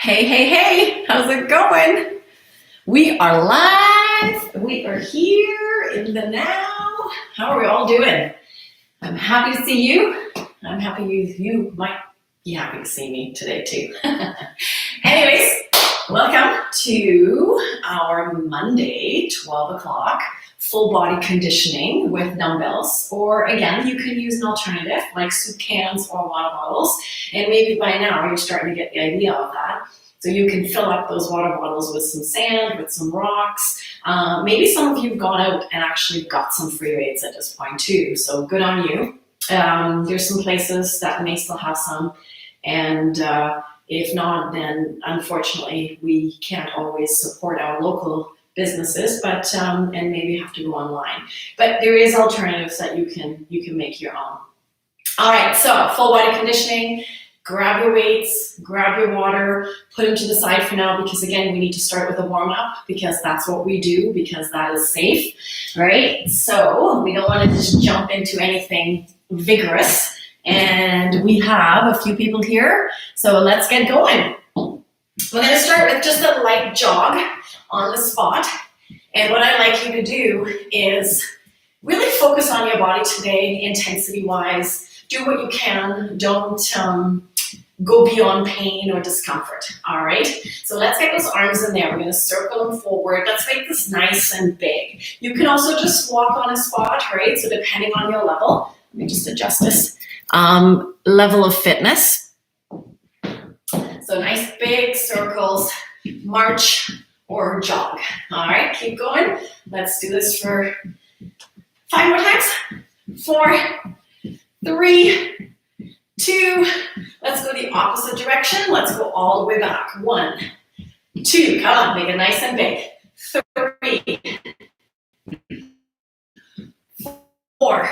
Hey, hey, hey, how's it going? We are live. We are here in the now. How are we all doing? I'm happy to see you. I'm happy you might be happy to see me today too. Anyways, welcome to our Monday, 12 o'clock, full body conditioning with dumbbells. Or again, you can use an alternative like soup cans or water bottles. And maybe by now you're starting to get the idea of that. So you can fill up those water bottles with some sand, with some rocks. Maybe some of you have gone out and actually got some free weights at this point too. So good on you. There's some places that may still have some. And if not, then unfortunately we can't always support our local businesses, but and maybe have to go online. But there is alternatives that you can make your own. All right, so full body conditioning. Grab your weights, grab your water, put them to the side for now because again, we need to start with a warm-up because that's what we do because that is safe, right? So we don't want to just jump into anything vigorous and we have a few people here, so let's get going. We're going to start with just a light jog on the spot, and what I'd like you to do is really focus on your body today, intensity-wise. Do what you can, don't go beyond pain or discomfort, all right? So let's get those arms in there. We're gonna circle them forward. Let's make this nice and big. You can also just walk on a spot, right? So depending on your level, let me just adjust this, level of fitness. So nice big circles, march or jog, all right? Keep going. Let's do this for 5 more times. 4, 3, 2, let's go the opposite direction. Let's go all the way back. 1, 2, come on, make it nice and big. 3, 4,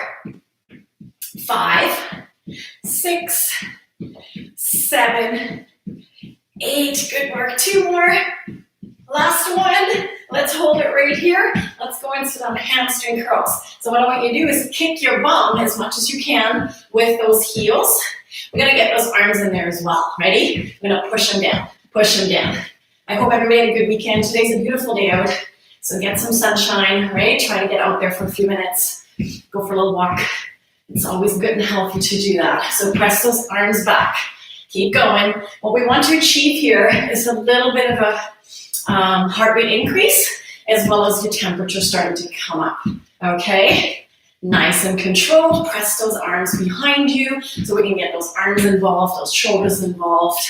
5, 6, 7, 8, good work. 2 more. Last one, let's hold it right here. Let's go into some hamstring curls. So what I want you to do is kick your bum as much as you can with those heels. We're gonna get those arms in there as well. Ready? We're gonna push them down, push them down. I hope everybody had a good weekend. Today's a beautiful day out, so get some sunshine, right? Try to get out there for a few minutes. Go for a little walk. It's always good and healthy to do that. So press those arms back. Keep going. What we want to achieve here is a little bit of a heart rate increase, as well as your temperature starting to come up, okay? Nice and controlled, press those arms behind you so we can get those arms involved, those shoulders involved.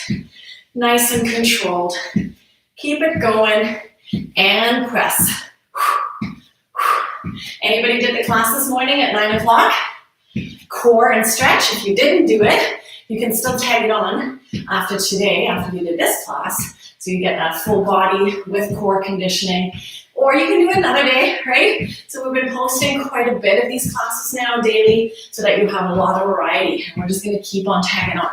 Nice and controlled. Keep it going and press. Anybody did the class this morning at 9 o'clock? Core and stretch. If you didn't do it, you can still tag it on after today, after you did this class. So you get that full body with core conditioning. Or you can do it another day, right? So we've been posting quite a bit of these classes now daily so that you have a lot of variety. And we're just gonna keep on tagging on.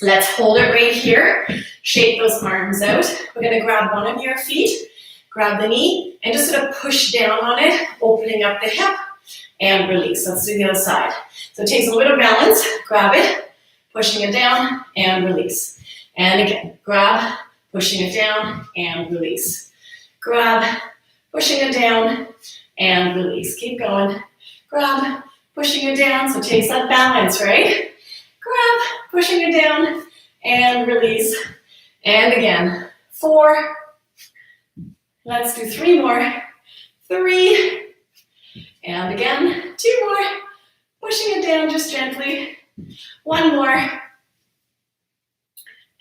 Let's hold it right here. Shake those arms out. We're gonna grab one of your feet, grab the knee, and just sort of push down on it, opening up the hip, and release. Let's do the other side. So it takes a little bit of balance. Grab it, pushing it down, and release. And again, grab, pushing it down, and release. Grab, pushing it down, and release. Keep going. Grab, pushing it down, so it takes that balance, right? Grab, pushing it down, and release. And again, 4. Let's do 3 more. 3. And again, 2 more. Pushing it down just gently. 1 more.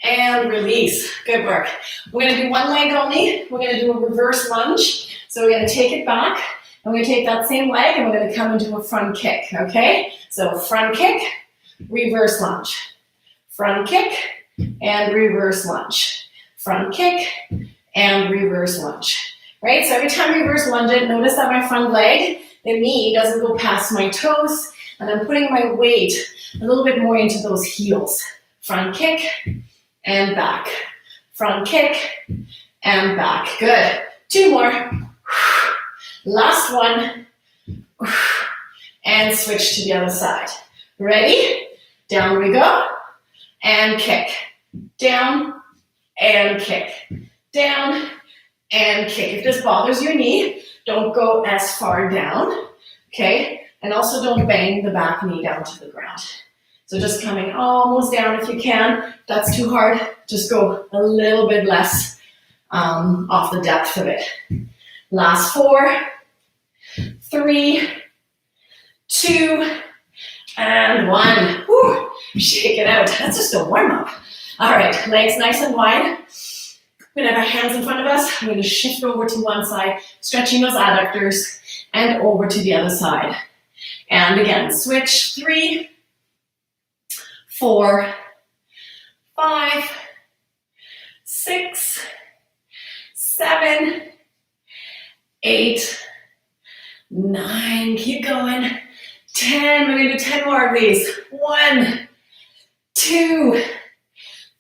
And release. Good work. We're going to do one leg only. We're going to do a reverse lunge. So we're going to take it back. And we're going to take that same leg and we're going to come into a front kick. Okay? So front kick, reverse lunge. Front kick and reverse lunge. Front kick and reverse lunge. Right? So every time I reverse lunge it, notice that my front leg, the knee doesn't go past my toes. And I'm putting my weight a little bit more into those heels. Front kick and back. Front kick and back. Good. 2 more. Last one. And switch to the other side. Ready? Down we go. And kick. Down and kick. Down and kick. If this bothers your knee, don't go as far down, okay? And also don't bang the back knee down to the ground. So just coming almost down if you can. If that's too hard, just go a little bit less off the depth of it. Last 4, 3, 2, and 1. Whew. Shake it out. That's just a warm-up. All right, legs nice and wide. We're gonna have our hands in front of us. I'm gonna shift over to one side, stretching those adductors, and over to the other side. And again, switch. 3, 4, 5, 6, 7, 8, 9. Keep going. 10. We're gonna do 10 more of these. 1, 2,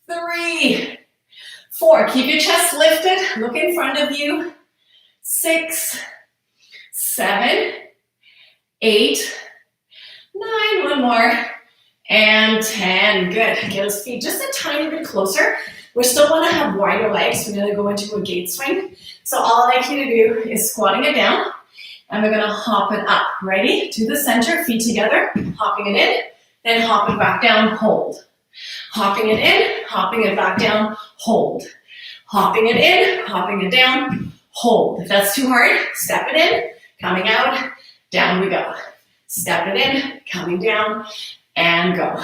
3, 4. Keep your chest lifted. Look in front of you. 6, 7, 8, 9. One more. And 10. Good. Get those feet just a tiny bit closer. We still want to have wider legs. We're going to go into a gate swing. So all I'd like you to do is squatting it down. And we're going to hop it up. Ready? To the center. Feet together. Hopping it in. Then hopping back down. Hold. Hopping it in. Hopping it back down. Hold. Hopping it in. Hopping it down. Hold. If that's too hard, step it in. Coming out. Down we go. Step it in. Coming down. And go.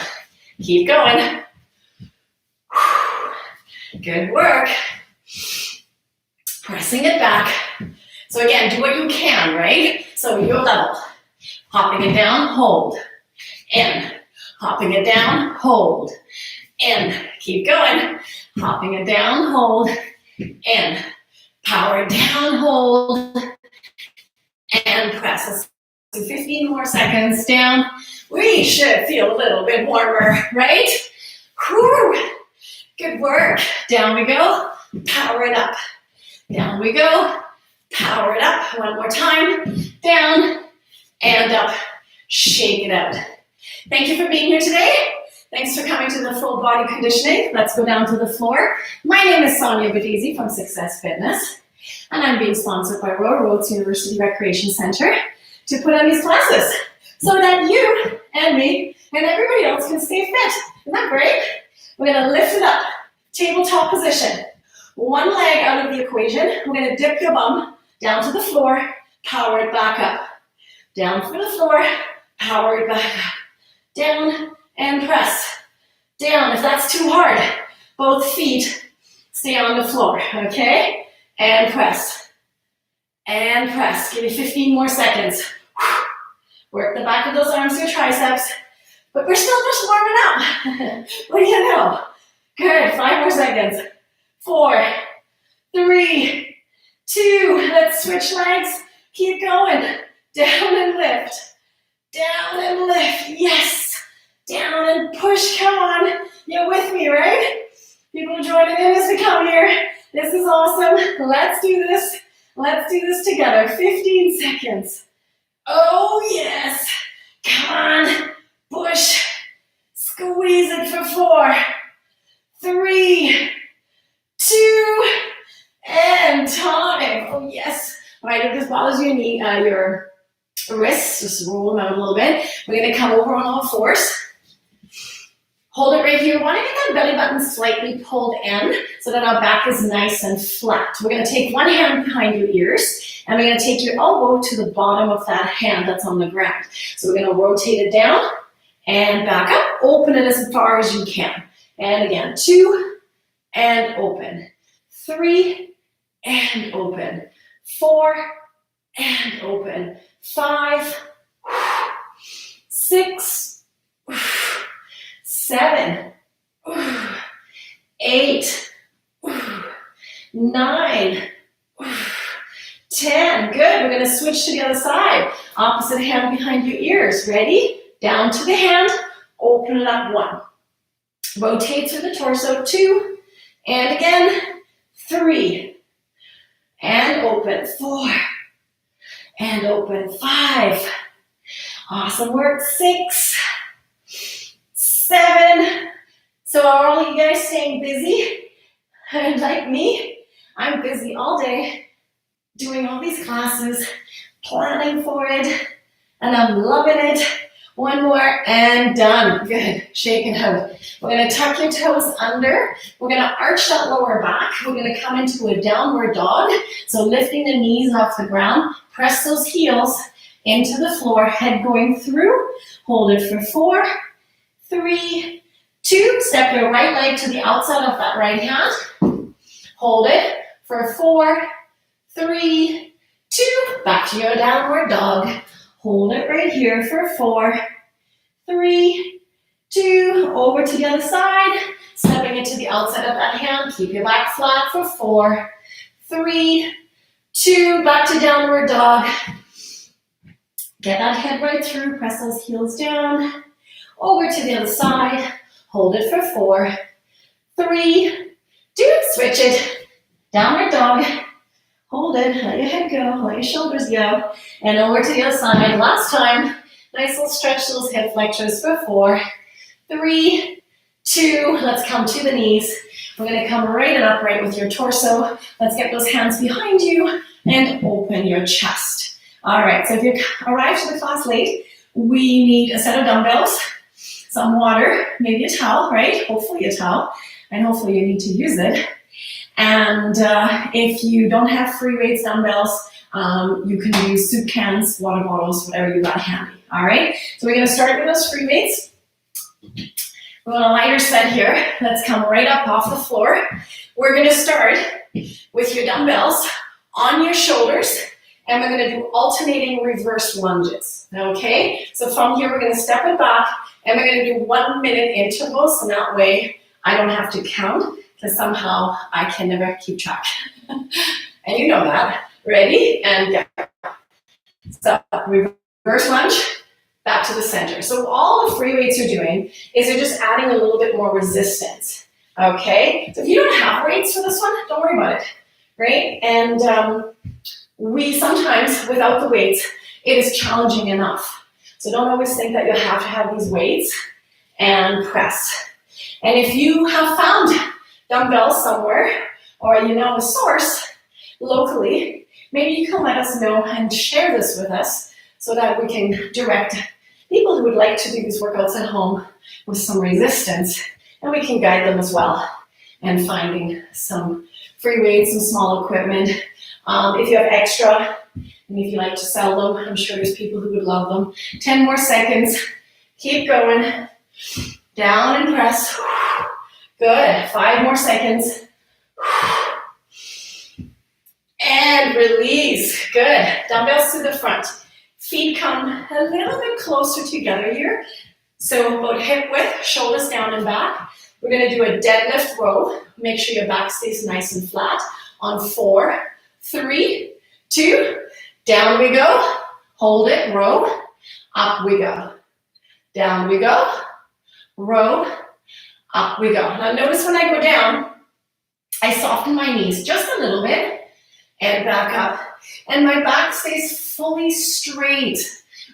Keep going. Good work. Pressing it back. So again, do what you can, right? So your level. Hopping it down, hold. In. Hopping it down, hold. In. Keep going. Hopping it down, hold. In. Power it down, hold. And press. Let's do 15 more seconds down. We should feel a little bit warmer, right? Whew. Good work. Down we go. Power it up. Down we go. Power it up. One more time. Down and up. Shake it out. Thank you for being here today. Thanks for coming to the full body conditioning. Let's go down to the floor. My name is Sonja from Success Fitness, and I'm being sponsored by Royal Roads University Recreation Center to put on these classes so that you and me and everybody else can stay fit. Isn't that great? We're going to lift it up. Tabletop position. One leg out of the equation. We're going to dip your bum down to the floor. Power it back up. Down to the floor. Power it back up. Down and press. Down. If that's too hard, both feet stay on the floor. Okay? And press. And press. Give me 15 more seconds. Work the back of those arms, your triceps. But we're still just warming up. What do you know? Good. 5 more seconds. 4, 3, 2. Let's switch legs. Keep going. Down and lift. Down and lift. Yes. Down and push. Come on. You're with me, right? People joining in as we come here. This is awesome. Let's do this. Let's do this together. 15 seconds. Oh, yes. Come on. Push. Squeeze it for 4, 3, 2, and time. Oh, yes. All right, if this bothers your knee, your wrists, just roll them out a little bit. We're going to come over on all fours. Hold it right here. We want to get that belly button slightly pulled in so that our back is nice and flat. We're going to take one hand behind your ears, and we're going to take your elbow to the bottom of that hand that's on the ground. So we're going to rotate it down and back up. Open it as far as you can. And again, 2, and open. 3, and open. 4, and open. 5, 6, 7, 8, 9, 10. Good. We're going to switch to the other side. Opposite hand behind your ears. Ready? Down to the hand. Open it up. 1. Rotate through the torso. 2. And again. 3. And open. 4. And open. 5. Awesome work. 6. 7. So are all you guys staying busy? And like me, I'm busy all day doing all these classes, planning for it, and I'm loving it. One more and done. Good. Shake it out. We're going to tuck your toes under. We're going to arch that lower back. We're going to come into a downward dog. So lifting the knees off the ground. Press those heels into the floor. Head going through. Hold it for 4, 3, 2. Step your right leg to the outside of that right hand. Hold it for 4, 3, 2. Back to your downward dog. Hold it right here for 4, 3, 2. Over to the other side. Stepping into the outside of that hand. Keep your back flat for 4, 3, 2. Back to downward dog. Get that head right through. Press those heels down. Over to the other side. Hold it for 4, 3, 2. Switch it. Downward dog. Hold it, let your head go, let your shoulders go, and over to the other side. Last time, nice little stretch, those hip flexors for 4, 3, 2. Let's come to the knees. We're going to come right and upright with your torso. Let's get those hands behind you and open your chest. All right, so if you arrived to the class late, we need a set of dumbbells, some water, maybe a towel, right? Hopefully a towel, and hopefully you need to use it. And if you don't have free weights dumbbells, you can use soup cans, water bottles, whatever you got handy. All right, so we're going to start with those free weights. We're on a lighter set here. Let's come right up off the floor. We're going to start with your dumbbells on your shoulders, and we're going to do alternating reverse lunges. Okay, so from here we're going to step it back, and we're going to do 1 minute intervals, so that way I don't have to count, because somehow I can never keep track. And you know that. Ready? And go. So reverse lunge, back to the center. So all the free weights you're doing is you're just adding a little bit more resistance. Okay? So if you don't have weights for this one, don't worry about it. Right? And we sometimes, without the weights, it is challenging enough. So don't always think that you have to have these weights and press. And if you have found dumbbells somewhere, or you know a source locally, maybe you can let us know and share this with us so that we can direct people who would like to do these workouts at home with some resistance, and we can guide them as well and finding some free weights, some small equipment. If you have extra, and if you like to sell them, I'm sure there's people who would love them. 10 more seconds. Keep going. Down and press. Good. 5 more seconds. And release. Good. Dumbbells to the front. Feet come a little bit closer together here. So about hip width, shoulders down and back. We're going to do a deadlift row. Make sure your back stays nice and flat. On 4, 3, 2. Down we go. Hold it. Row. Up we go. Down we go. Row. Up we go. Now notice when I go down, I soften my knees just a little bit and back up. And my back stays fully straight.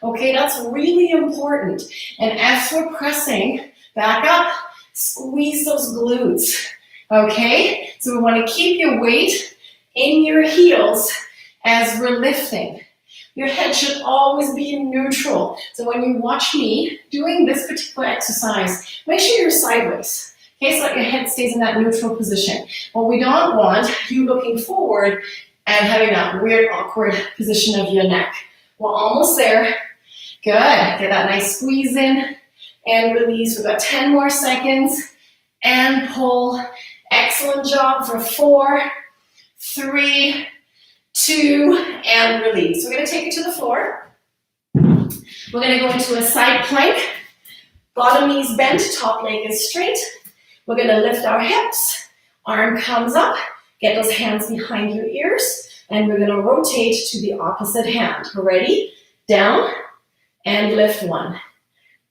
Okay, that's really important. And as we're pressing back up, squeeze those glutes. Okay, so we want to keep your weight in your heels as we're lifting. Your head should always be neutral. So when you watch me doing this particular exercise, make sure you're sideways. Okay, so that your head stays in that neutral position. What we don't want, you looking forward and having that weird, awkward position of your neck. We're almost there. Good. Get that nice squeeze in and release. We've got 10 more seconds. And pull. Excellent job for 4, 3, 2, and release. We're going to take it to the floor. We're going to go into a side plank. Bottom knee's bent, top leg is straight. We're going to lift our hips. Arm comes up. Get those hands behind your ears. And we're going to rotate to the opposite hand. Ready? Down and lift 1.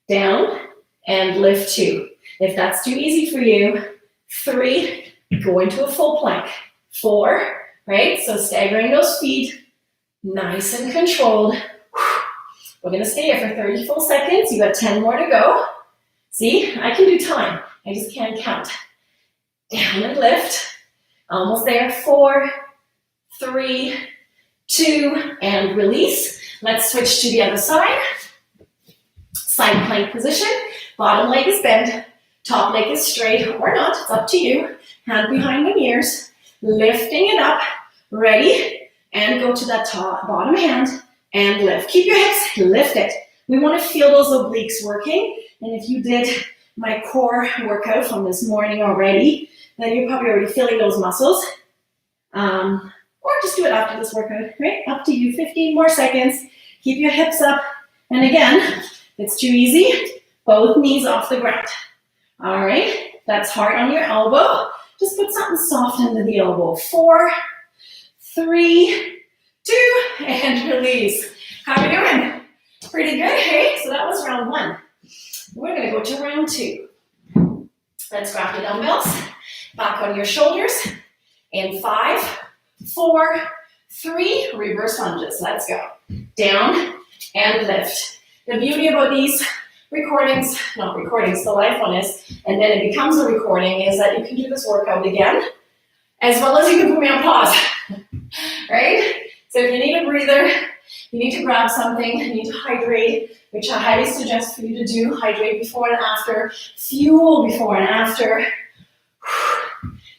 Down and lift 2. If that's too easy for you, 3, go into a full plank. 4, right? So staggering those feet, nice and controlled. We're going to stay here for 30 full seconds. You got 10 more to go. See, I can do time. I just can't count. Down and lift. Almost there. 4, 3, 2, and release. Let's switch to the other side. Side plank position. Bottom leg is bent. Top leg is straight or not. It's up to you. Hand behind the ears. Lifting it up. Ready? And go to that top bottom hand and lift. Keep your hips, lift it. We want to feel those obliques working. And if you did my core workout from this morning already, then you're probably already feeling those muscles. Or just do it after this workout, right? Up to you, 15 more seconds. Keep your hips up. And again, if it's too easy, both knees off the ground. All right, that's hard on your elbow. Just put something soft under the elbow. 4, 3, 2, and release. How are we doing? Pretty good, hey? So that was round 1. We're gonna go to round 2. Let's grab the dumbbells, back on your shoulders. In 5, 4, 3, reverse lunges. Let's go. Down and lift. The beauty about these recordings, not recordings, the live one is, and then it becomes a recording, is that you can do this workout again, as well as you can put me on pause, right? So if you need a breather, you need to grab something, you need to hydrate, which I highly suggest for you to do. Hydrate before and after, fuel before and after.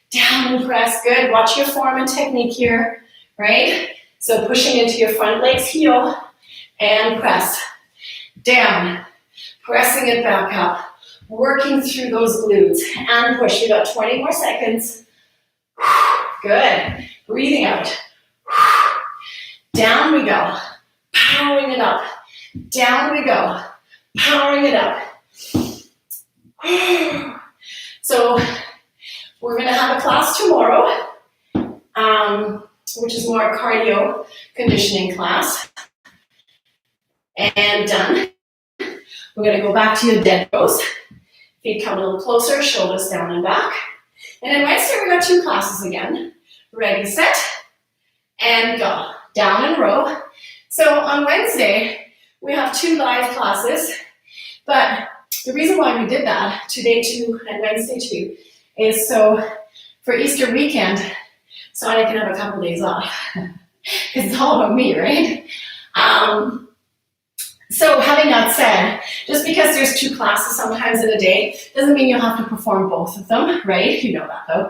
Down and press, good. Watch your form and technique here, right? So pushing into your front legs, heel, and press. Down, pressing it back up, working through those glutes, and push. You got 20 more seconds. Good. Breathing out. Down we go. Powering it up. Down we go. Powering it up. So we're going to have a class tomorrow, which is more a cardio conditioning class. And done. We're going to go back to your dead pose. Feet come a little closer, shoulders down and back. And then Wednesday, we got 2 classes again. Ready, set, and go. Down and row. So on Wednesday, we have 2 live classes. But the reason why we did that, today 2 and Wednesday 2, is so for Easter weekend, so I can have a couple days off. Because it's all about me, right? So having that said, just because there's 2 classes sometimes in a day, doesn't mean you'll have to perform both of them, right? You know that though.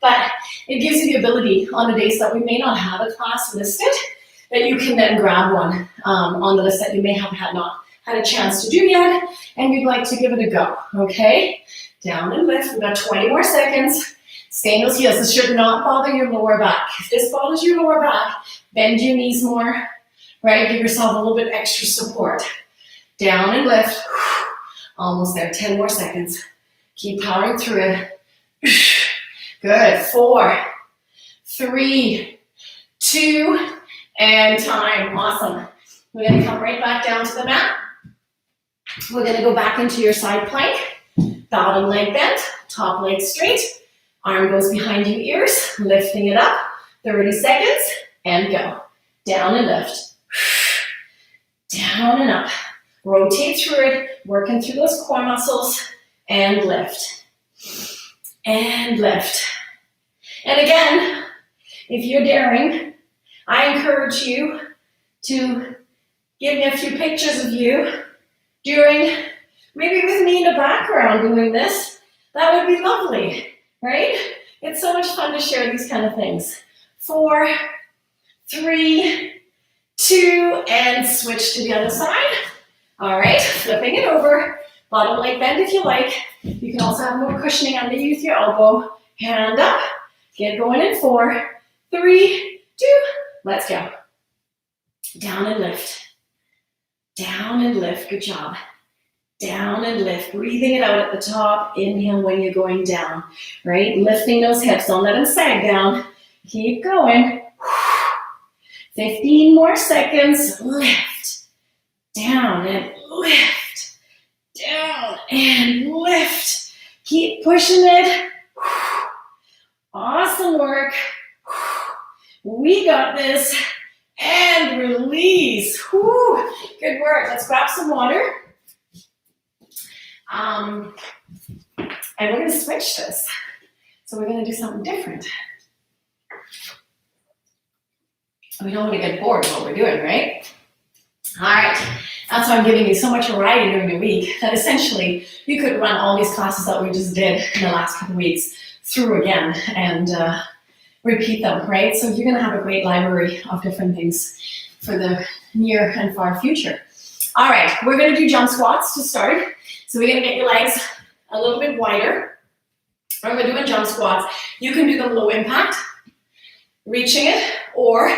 But it gives you the ability on the days that we may not have a class listed, that you can then grab one on the list that you may have not had a chance to do yet, and you'd like to give it a go, okay? Down and lift, we've got 20 more seconds. Stay in those heels. This should not bother your lower back. If this bothers your lower back, bend your knees more, right? Give yourself a little bit extra support. Down and lift. Almost there. 10 more seconds. Keep powering through it. Good. 4, 3, 2, and time. Awesome. We're going to come right back down to the mat. We're going to go back into your side plank. Bottom leg bent. Top leg straight. Arm goes behind your ears. Lifting it up. 30 seconds. And go. Down and lift. Down and up. Rotate through it, working through those core muscles, and lift. And lift. And again, if you're daring, I encourage you to give me a few pictures of you during, maybe with me in the background doing this. That would be lovely, right? It's so much fun to share these kind of things. 4, 3, 2, and switch to the other side. All right, flipping it over. Bottom leg bend if you like. You can also have more cushioning underneath your elbow. Hand up. Get going in 4, 3, 2. Let's go. Down and lift. Down and lift. Good job. Down and lift. Breathing it out at the top. Inhale when you're going down. Right? Lifting those hips. Don't let them sag down. Keep going. 15 more seconds. Lift. Down and lift. Down and lift. Keep pushing it. Awesome work. We got this. And release. Good work. Let's grab some water. And we're going to switch this. So we're gonna do something different. We don't want to get bored of what we're doing, right? All right, that's why I'm giving you so much variety during the week that essentially you could run all these classes that we just did in the last couple of weeks through again and repeat them, right? So you're gonna have a great library of different things for the near and far future. All right, we're gonna do jump squats to start. So we're gonna get your legs a little bit wider. When we're doing jump squats, you can do them low impact, reaching it, or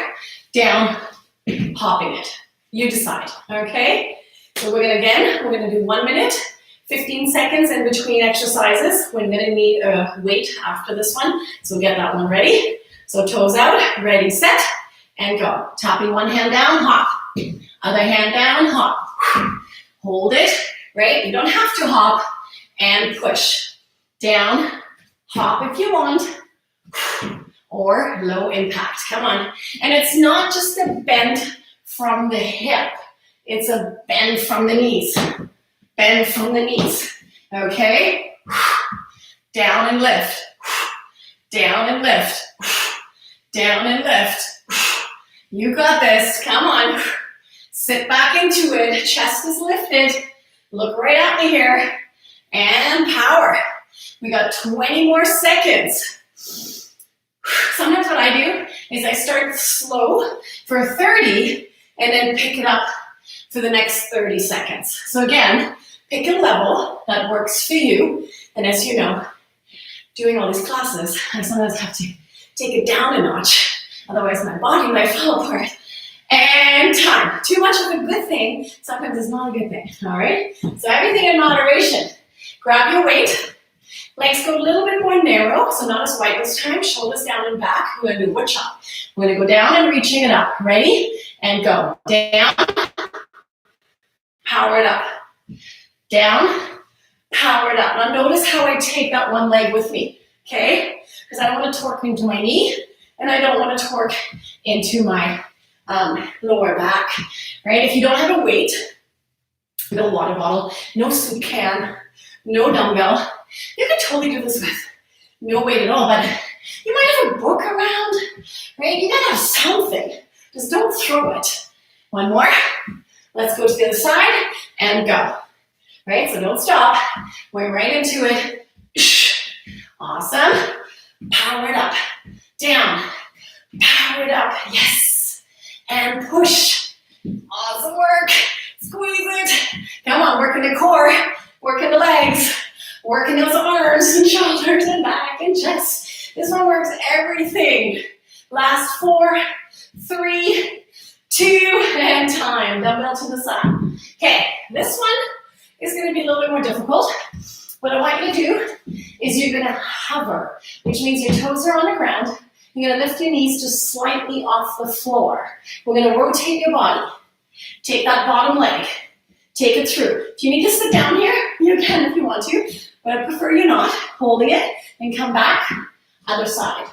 down, hopping it. You decide, okay? So we're gonna do 1 minute, 15 seconds in between exercises. We're gonna need a weight after this one, so get that one ready. So toes out, ready, set, and go. Tapping one hand down, hop. Other hand down, hop. Hold it, right? You don't have to hop, and push. Down, hop if you want, or low impact, come on. And it's not just a bend from the hip, it's a bend from the knees. Bend from the knees, okay? Down and lift, down and lift, down and lift. You got this, come on. Sit back into it, chest is lifted. Look right at me here, and power. We got 20 more seconds. Sometimes what I do is I start slow for 30 and then pick it up for the next 30 seconds. So again, pick a level that works for you. And as you know, doing all these classes, I sometimes have to take it down a notch. Otherwise my body might fall apart. And time. Too much of a good thing sometimes is not a good thing, all right? So everything in moderation. Grab your weight. Legs go a little bit more narrow, so not as wide this time. Shoulders down and back. We're gonna do wood chop. We're gonna go down and reaching it up. Ready? And go. Down. Power it up. Down. Power it up. Now notice how I take that one leg with me, okay? Because I don't want to torque into my knee, and I don't want to torque into my lower back, right? If you don't have a weight, no water bottle, no soup can, no dumbbell, you can totally do this with no weight at all, but you might have a book around, right? You gotta have something. Just don't throw it. One more. Let's go to the other side and go. Right? So don't stop. We're right into it. Awesome. Power it up. Down. Power it up. Yes. And push. Awesome work. Squeeze it. Come on, working the core. Working the legs. Working those arms and shoulders and back and chest. This one works everything. Last 4, 3, 2, and time. Dumbbell to the side. Okay, this one is going to be a little bit more difficult. What I want you to do is you're going to hover, which means your toes are on the ground. You're going to lift your knees just slightly off the floor. We're going to rotate your body. Take that bottom leg. Take it through. If you need to sit down here, you can if you want to, but I prefer you not. Holding it and come back. Other side.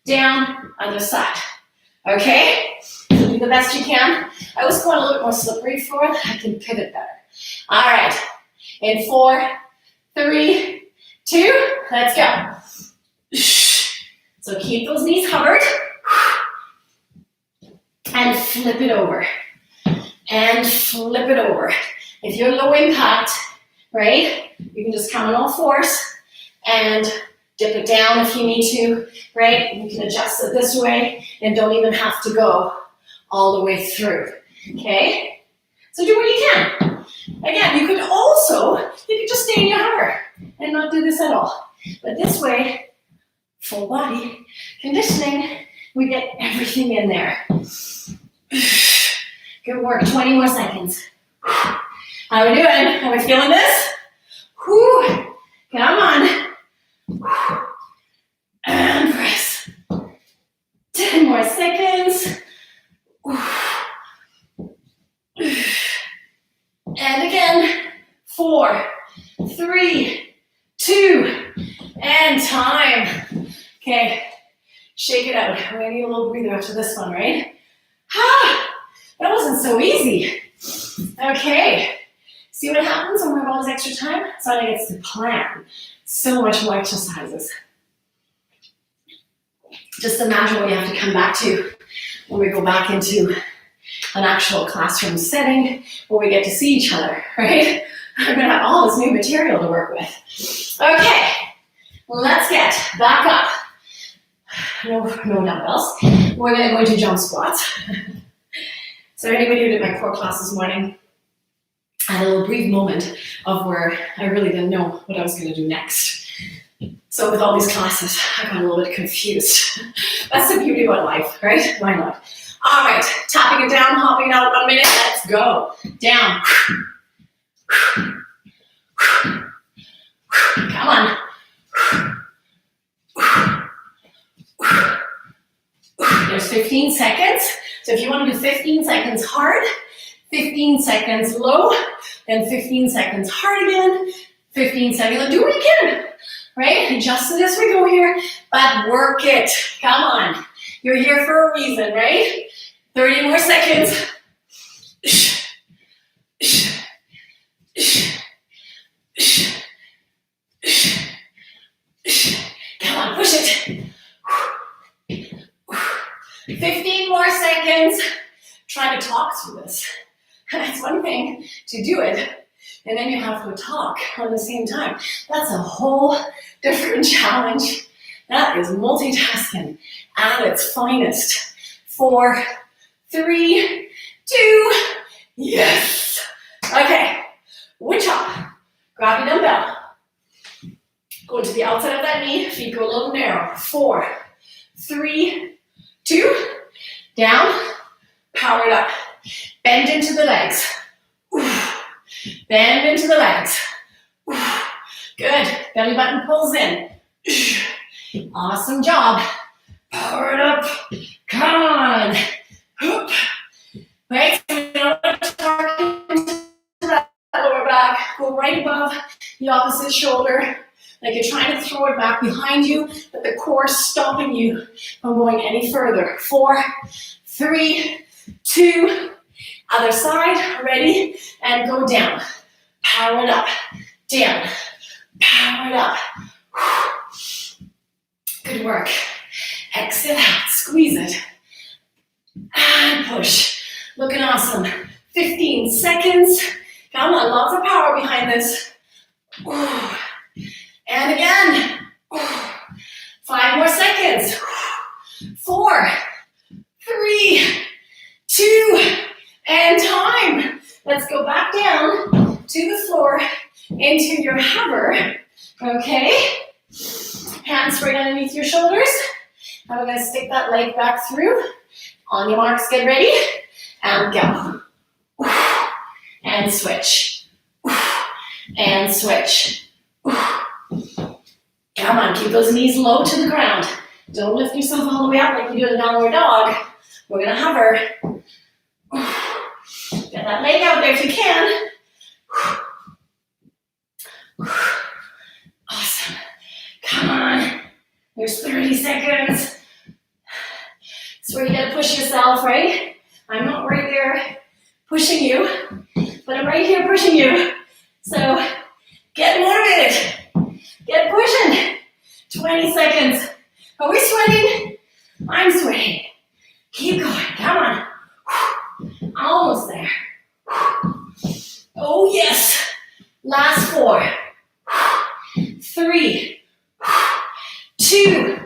Down, other side. Okay? So do the best you can. I always go a little bit more slippery for it. I can pivot better. All right. In 4, 3, 2, let's go. So keep those knees covered. And flip it over. And flip it over. If you're low impact, right, you can just come on all fours and dip it down if you need to, right? You can adjust it this way and don't even have to go all the way through, okay? So do what you can. Again, you could just stay in your hover and not do this at all. But this way, full body conditioning, we get everything in there. Good work, 20 more seconds. How are we doing? Are we feeling this? Whew. Come on. And press. 10 more seconds. And again. 4, 3, 2, and time. Okay, shake it out. We're gonna need a little breather after this one, right? That wasn't so easy. Okay, see what happens when we have all this extra time? So I think it's the plan. So much more exercises. Just imagine what you have to come back to when we go back into an actual classroom setting where we get to see each other, right? I'm gonna have all this new material to work with. Okay, let's get back up. No dumbbells. We're gonna go into jump squats. So anybody who did my core class this morning, I had a little brief moment of where I really didn't know what I was gonna do next. So with all these classes, I got a little bit confused. That's the beauty about life, right? Why not? All right, tapping it down, hopping out 1 minute, let's go. Down. Come on. There's 15 seconds. So if you want to do 15 seconds hard, 15 seconds low, then 15 seconds hard again, 15 seconds, do it again, right? Adjust it as we go here, but work it. Come on. You're here for a reason, right? 30 more seconds. Come on, push it. 15 more seconds. Try to talk through this. That's one thing to do it, and then you have to talk at the same time. That's a whole different challenge. That is multitasking at its finest. 4, 3, 2, yes. Okay, wood chop. Grab your dumbbell. Go to the outside of that knee, feet go a little narrow. 4, 3, 2, down, power it up. Bend into the legs. Bend into the legs. Good, belly button pulls in. Awesome job. Power it up. Come on. Right, so you don't want to target that lower back. Go right above the opposite shoulder. Like you're trying to throw it back behind you, but the core is stopping you from going any further. 4, 3, 2, other side, ready, and go down. Power it up, down, power it up. Good work. Exhale out, squeeze it, and push. Looking awesome. 15 seconds. Come on, lots of power behind this. And again. 5 more seconds. 4, 3, 2, and time. Let's go back down to the floor into your hover. Okay. Hands right underneath your shoulders. And we're going to stick that leg back through. On your marks, get ready. And go. And switch. And switch. Come on, keep those knees low to the ground. Don't lift yourself all the way up like you do in a downward dog. We're going to hover. Get that leg out there if you can. Awesome. Come on. There's 30 seconds. It's where you got to push yourself, right? I'm not right there pushing you, but I'm right here pushing you. So get motivated. Get pushing. 20 seconds. Are we sweating? I'm sweating. Keep going. Come on. Almost there. Oh, yes. Last 4. 3, 2,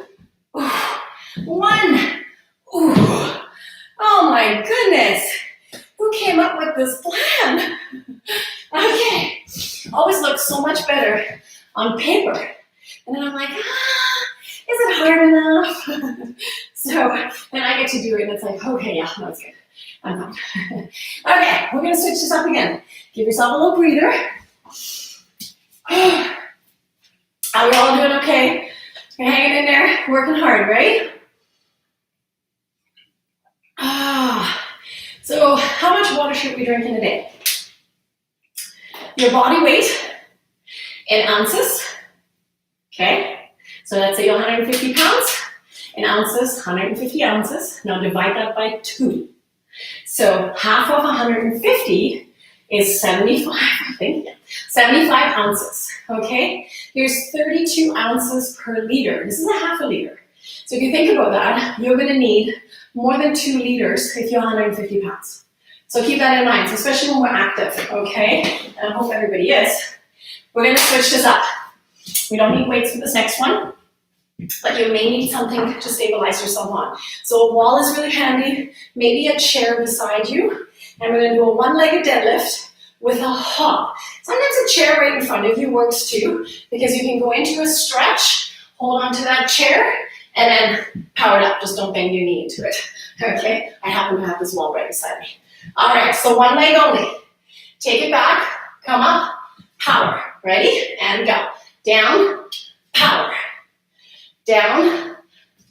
1. Oh my goodness. Who came up with this plan? Okay. Always looks so much better on paper. And then I'm like, is it hard enough? So then I get to do it and it's like, okay, yeah, no, it's good. I'm fine. Okay, we're going to switch this up again. Give yourself a little breather. Are we all doing okay? You're hanging in there, working hard, right? So how much water should we drink in a day? Your body weight in ounces. Okay, so let's say you're 150 pounds. In ounces, 150 ounces. Now divide that by 2. So half of 150 is 75, I think. 75 ounces, okay? There's 32 ounces per liter. This is a half a liter. So if you think about that, you're going to need more than 2 liters if you're 150 pounds. So keep that in mind, so especially when we're active, okay? And I hope everybody is. We're going to switch this up. We don't need weights for this next one, but you may need something to stabilize yourself on. So a wall is really handy, maybe a chair beside you, and we're going to do a one-legged deadlift with a hop. Sometimes a chair right in front of you works too, because you can go into a stretch, hold on to that chair, and then power it up. Just don't bang your knee into it, okay? I happen to have this wall right beside me. All right, so one leg only. Take it back, come up, power. Ready? And go. Down, power. Down,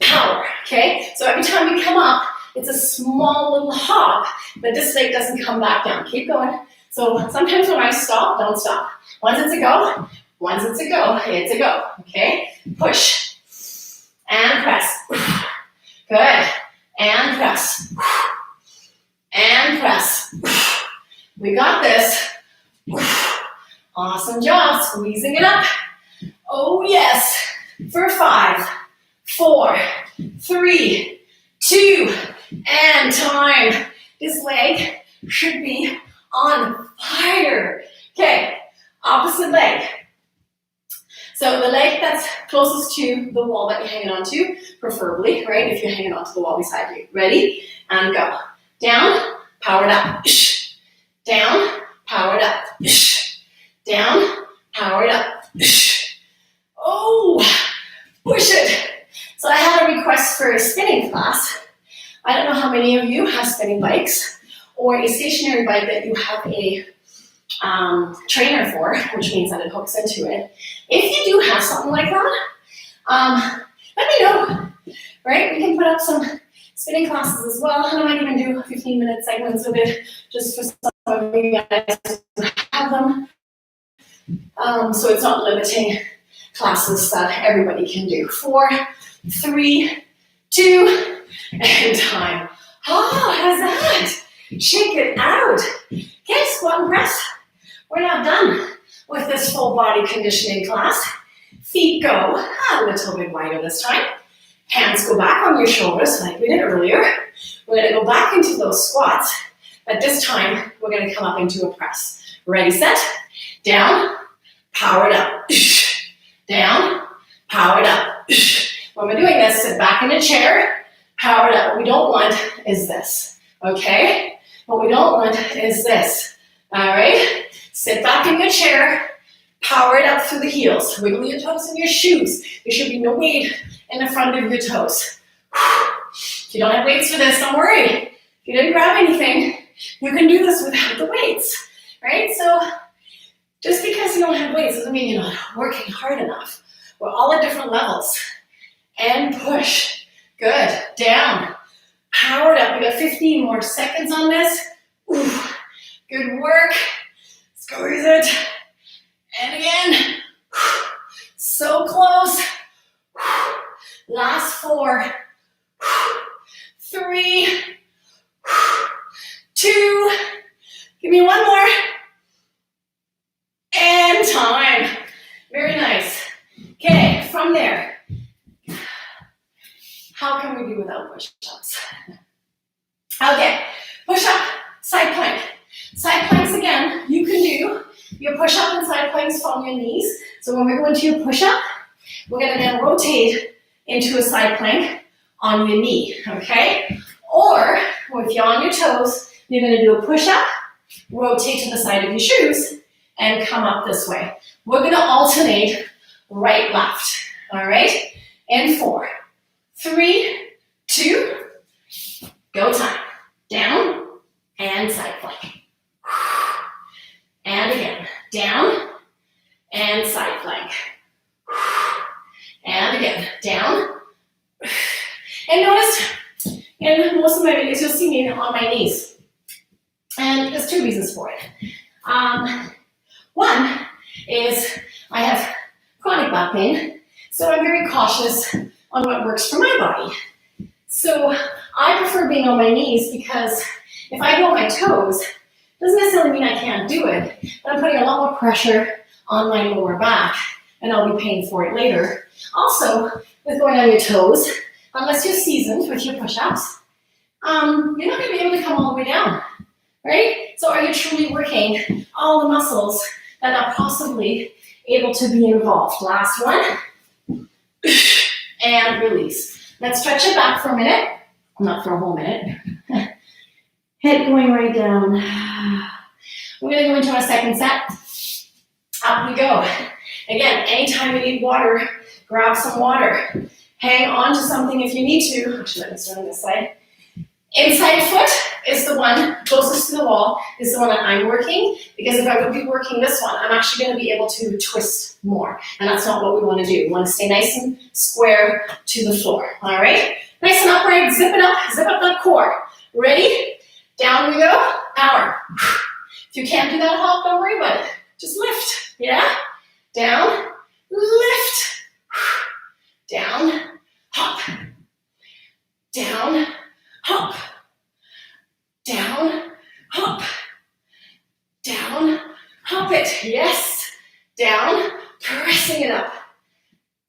power, okay? So every time we come up, it's a small little hop, but this leg doesn't come back down. Keep going. So sometimes when I stop, don't stop. Once it's a go, it's a go, okay? Push and press. Good. And press. And press. We got this. Awesome job, squeezing it up. Oh yes. For 5, 4, 3, 2, and time. This leg should be on fire. Okay, opposite leg. So the leg that's closest to the wall that you're hanging onto, preferably, right? If you're hanging onto the wall beside you. Ready? And go. Down, powered up. Down, powered up. Down, powered up. Oh, push it. So I had a request for a spinning class. I don't know how many of you have spinning bikes or a stationary bike that you have a trainer for, which means that it hooks into it. If you do have something like that, let me know, right? We can put up some spinning classes as well, and I might even do 15-minute segments of it just for some of you guys to have them. So it's not limiting classes that everybody can do. 4, 3, 2, and time. Oh, how's that? Shake it out. Okay, squat and press. We're not done with this full body conditioning class. Feet go a little bit wider this time. Hands go back on your shoulders like we did earlier. We're going to go back into those squats, but this time we're going to come up into a press. Ready, set, down, powered up. Down, powered up. When we're doing this, sit back in a chair, powered up. What we don't want is this, okay? What we don't want is this, all right? Sit back in your chair, power it up through the heels. Wiggle your toes in your shoes. There should be no weight in the front of your toes. If you don't have weights for this, don't worry. If you didn't grab anything, you can do this without the weights, right? So just because you don't have weights doesn't mean you're not working hard enough. We're all at different levels. And push. Good. Down. Powered up. We got 15 more seconds on this. Ooh. Good work. Squeeze it. And again. So close. Last 4. 3. 2. Give me one more. And time. Very nice. Okay, from there, how can we do without push-ups? Okay, push-up, side plank. Side planks again, you can do your push-up and side planks from your knees. So when we go into your push-up, we're gonna then rotate into a side plank on your knee, okay? Or, if you're on your toes, you're gonna do a push-up, rotate to the side of your shoes, and come up this way. We're gonna alternate right, left, all right? And 4, 3, 2, go time. Down, and side plank. And again, down, and side plank. And again, down. And notice, in most of my videos, you'll see me on my knees. And there's 2 reasons for it. One is I have chronic back pain, so I'm very cautious on what works for my body. So I prefer being on my knees because if I go on my toes, it doesn't necessarily mean I can't do it, but I'm putting a lot more pressure on my lower back, and I'll be paying for it later. Also, with going on your toes, unless you're seasoned with your push-ups, you're not going to be able to come all the way down, right? So are you truly working all the muscles that are possibly able to be involved? Last one, and release. Let's stretch it back for a minute, not for a whole minute. Head going right down. We're going to go into our second set. Up we go. Again, anytime you need water, grab some water. Hang on to something if you need to. Actually, let me start on this side. Inside foot is the one closest to the wall, is the one that I'm working, because if I would be working this one, I'm actually going to be able to twist more, and that's not what we want to do. We want to stay nice and square to the floor, all right? Nice and upright, zip up that core. Ready? Down we go, power. If you can't do that hop, don't worry about it. Just lift, yeah? Down, lift, down, hop, down, hop, down, hop, down, hop it, yes, down, pressing it up,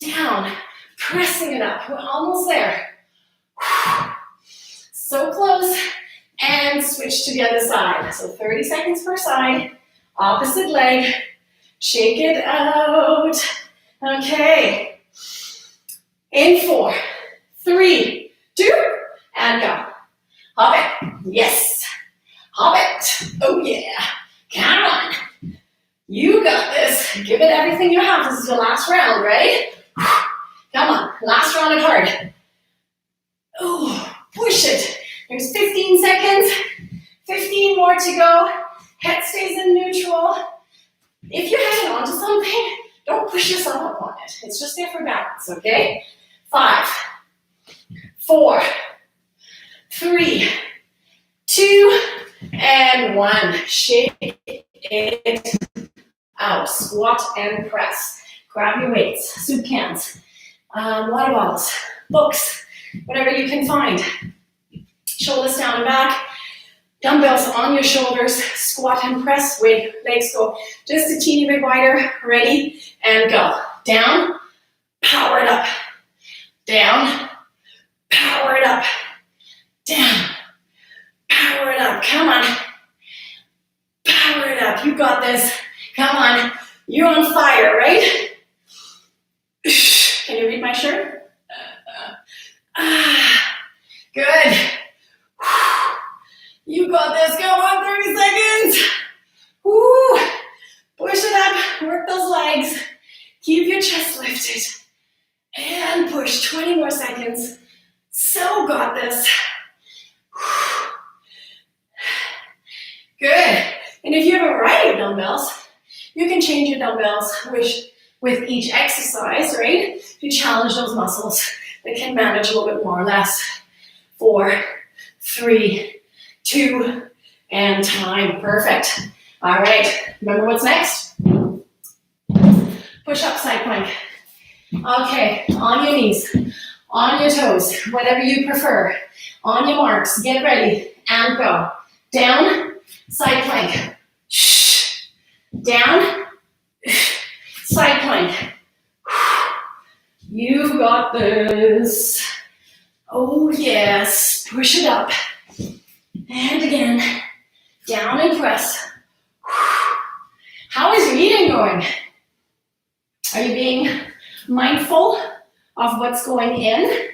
down, pressing it up, we're almost there, so close, and switch to the other side, so 30 seconds per side, opposite leg, shake it out, okay, in 4, 3, 2, and go. Hop it. Yes. Hop it. Oh, yeah. Come on. You got this. Give it everything you have. This is your last round, right? Come on. Last round of hard. Oh, push it. There's 15 seconds. 15 more to go. Head stays in neutral. If you're hanging on to something, don't push yourself up on it. It's just there for balance, okay? 5, 4, 3, 2, and 1. Shake it out. Squat and press. Grab your weights, soup cans, water bottles, books, whatever you can find. Shoulders down and back. Dumbbells on your shoulders. Squat and press. Wait, legs go just a teeny bit wider. Ready, and go. Down, power it up. Down, power it up. Down, power it up, come on, power it up, you got this, come on, you're on fire, right? Can you read my shirt? Good, you got this, go on, 30 seconds, woo, push it up, work those legs, keep your chest lifted, and push, 20 more seconds, so got this. Good. And if you have a variety of dumbbells, you can change your dumbbells with each exercise, right? You challenge those muscles. They can manage a little bit more or less. 4, 3, 2, and time. Perfect. All right. Remember what's next? Push up side plank. Okay. On your knees, on your toes, whatever you prefer. On your marks, get ready, and go. Down, side plank. Down, side plank. You got this. Oh yes, push it up. And again, down and press. How is your eating going? Are you being mindful of what's going in?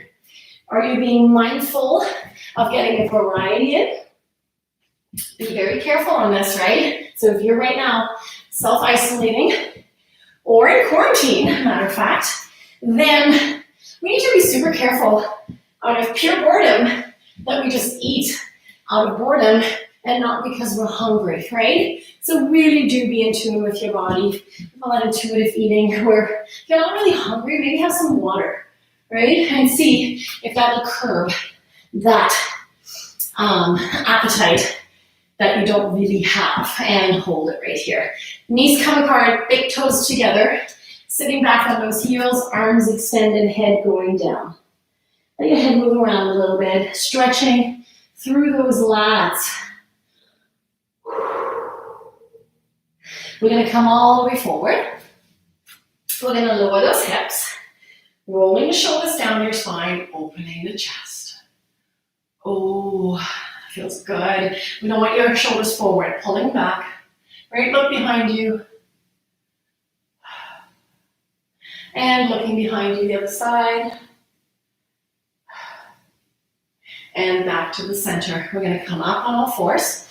Are you being mindful of getting a variety in? Be very careful on this, right? So if you're right now self-isolating or in quarantine, matter of fact, then we need to be super careful out of pure boredom that we just eat out of boredom and not because we're hungry, right? So really do be in tune with your body. A lot of intuitive eating where if you're not really hungry, maybe have some water, right? And see if that'll curb that appetite that you don't really have, and hold it right here. Knees come apart, big toes together, sitting back on those heels, arms extended, head going down. Let your head move around a little bit, stretching through those lats. We're gonna come all the way forward. We're gonna lower those hips, rolling the shoulders down your spine, opening the chest. Oh, feels good. We don't want your shoulders forward, pulling back. Right, look behind you. And looking behind you the other side. And back to the center. We're gonna come up on all fours.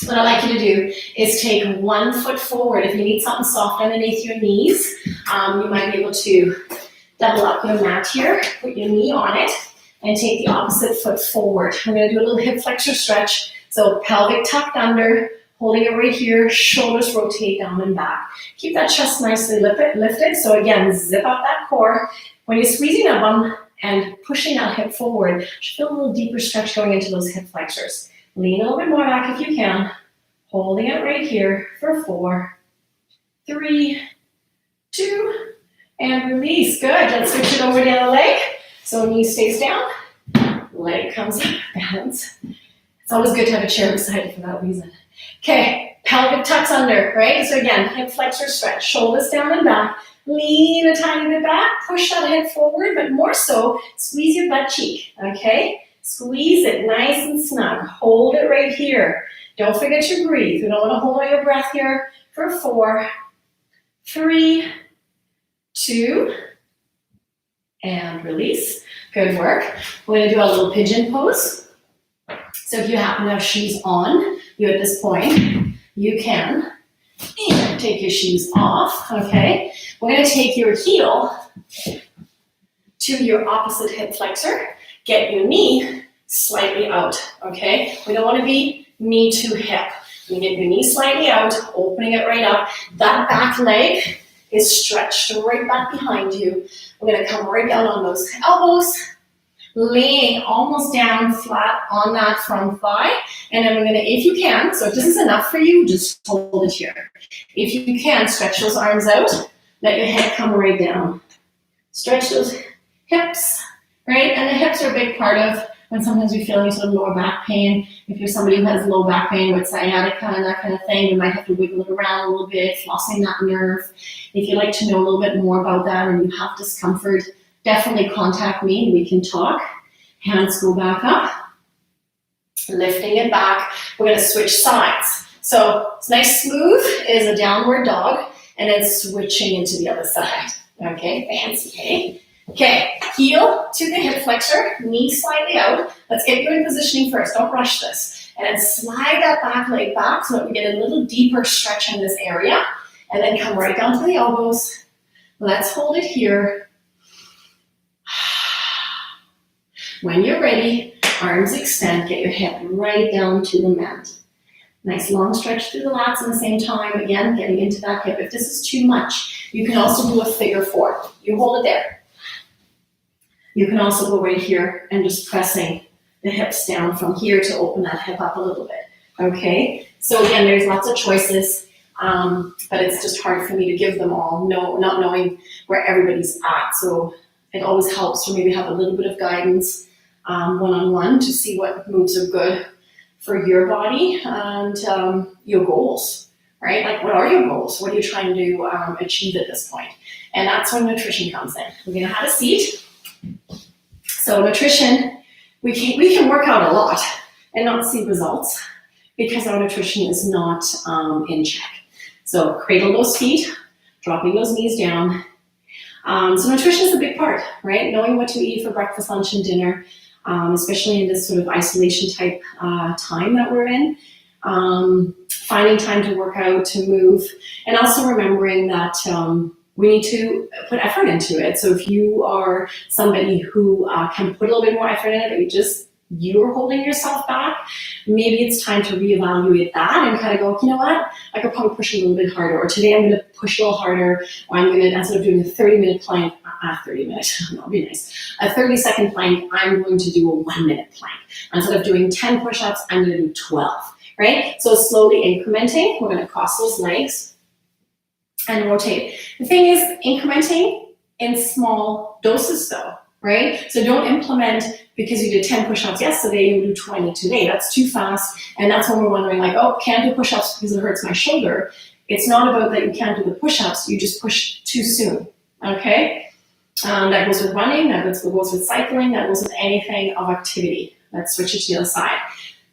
What I'd like you to do is take one foot forward. If you need something soft underneath your knees, you might be able to double up your mat here, put your knee on it, and take the opposite foot forward. I'm gonna do a little hip flexor stretch. So pelvic tucked under, holding it right here, shoulders rotate down and back. Keep that chest nicely lifted. So again, zip up that core. When you're squeezing that bum and pushing that hip forward, you should feel a little deeper stretch going into those hip flexors. Lean a little bit more back if you can. Holding it right here for 4, 3, 2, and release. Good. Let's switch it over to the other leg. So knee stays down, leg comes up, balance. It's always good to have a chair beside you for that reason. Okay, pelvic tucks under, right? So again, hip flexor stretch, shoulders down and back. Lean a tiny bit back, push that head forward, but more so, squeeze your butt cheek, okay? Squeeze it nice and snug. Hold it right here. Don't forget to breathe. We don't want to hold all your breath here for 4, 3, 2, and release. Good work. We're going to do a little pigeon pose. So if you happen to have shoes on you at this point, you can take your shoes off, okay? We're going to take your heel to your opposite hip flexor. Get your knee slightly out, okay? We don't want to be knee to hip. You get your knee slightly out, opening it right up. That back leg is stretched right back behind you. We're going to come right down on those elbows, laying almost down flat on that front thigh. And then we're going to, if you can, so if this is enough for you, just hold it here. If you can, stretch those arms out. Let your head come right down. Stretch those hips. Right? And the hips are a big part of when sometimes we feel any sort of lower back pain. If you're somebody who has low back pain with sciatica and that kind of thing, you might have to wiggle it around a little bit, flossing that nerve. If you'd like to know a little bit more about that and you have discomfort, definitely contact me and we can talk. Hands go back up, lifting it back. We're going to switch sides. So it's nice smooth is a downward dog and then switching into the other side. Okay, fancy, hey? Okay, heel to the hip flexor, knee slightly out. Let's get you in positioning first. Don't rush this. And then slide that back leg back so that we get a little deeper stretch in this area. And then come right down to the elbows. Let's hold it here. When you're ready, arms extend. Get your hip right down to the mat. Nice long stretch through the lats at the same time. Again, getting into that hip. If this is too much, you can also do a figure 4. You hold it there. You can also go right here and just pressing the hips down from here to open that hip up a little bit, okay? So again, there's lots of choices, but it's just hard for me to give them all, not knowing where everybody's at. So it always helps to maybe have a little bit of guidance one-on-one to see what moves are good for your body and your goals, right? Like, what are your goals? What are you trying to achieve at this point? And that's when nutrition comes in. We're gonna have a seat. So nutrition, we can work out a lot and not see results because our nutrition is not in check. So cradle those feet, dropping those knees down. So nutrition is a big part, right? Knowing what to eat for breakfast, lunch, and dinner, especially in this sort of isolation type time that we're in. Finding time to work out, to move, and also remembering that we need to put effort into it. So if you are somebody who can put a little bit more effort in it, but you're holding yourself back, maybe it's time to reevaluate that and kind of go, you know what, I could probably push a little bit harder, or today I'm going to push a little harder, or I'm going to, instead of doing a 30-minute plank, 30-minute, that'll be nice, a 30-second plank, I'm going to do a 1-minute plank. Instead of doing 10 push-ups, I'm going to do 12, right? So slowly incrementing, we're going to cross those legs and rotate. The thing is, incrementing in small doses though, right? So don't implement because you did 10 push-ups yesterday, you do 20 today. That's too fast. And that's when we're wondering like, oh, can't do push-ups because it hurts my shoulder. It's not about that you can't do the push-ups, you just push too soon, okay? That goes with running, that goes with cycling, that goes with anything of activity. Let's switch it to the other side.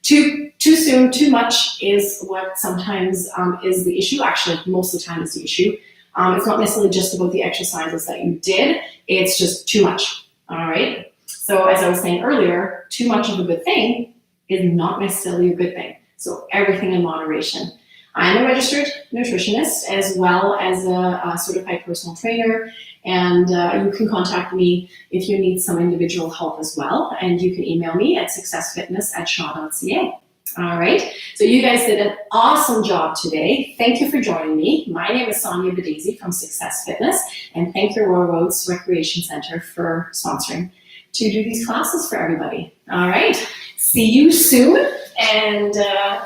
Too soon, too much is what sometimes is the issue. Actually, most of the time is the issue. It's not necessarily just about the exercises that you did, it's just too much, all right? So as I was saying earlier, too much of a good thing is not necessarily a good thing. So everything in moderation. I'm a registered nutritionist as well as a certified personal trainer, and you can contact me if you need some individual help as well, and you can email me at successfitness@shaw.ca. All right, so you guys did an awesome job today. Thank you for joining me. My name is Sonja Badesi from Success Fitness, and thank you Royal Roads Recreation Center for sponsoring to do these classes for everybody. All right, see you soon. And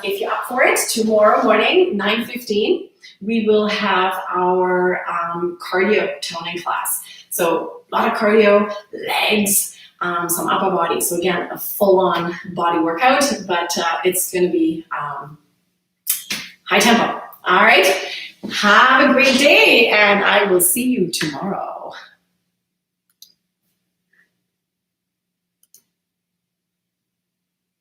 if you're up for it, tomorrow morning, 9:15, we will have our cardio toning class. So a lot of cardio, legs, some upper body. So again, a full-on body workout, but it's going to be high tempo. All right, have a great day, and I will see you tomorrow.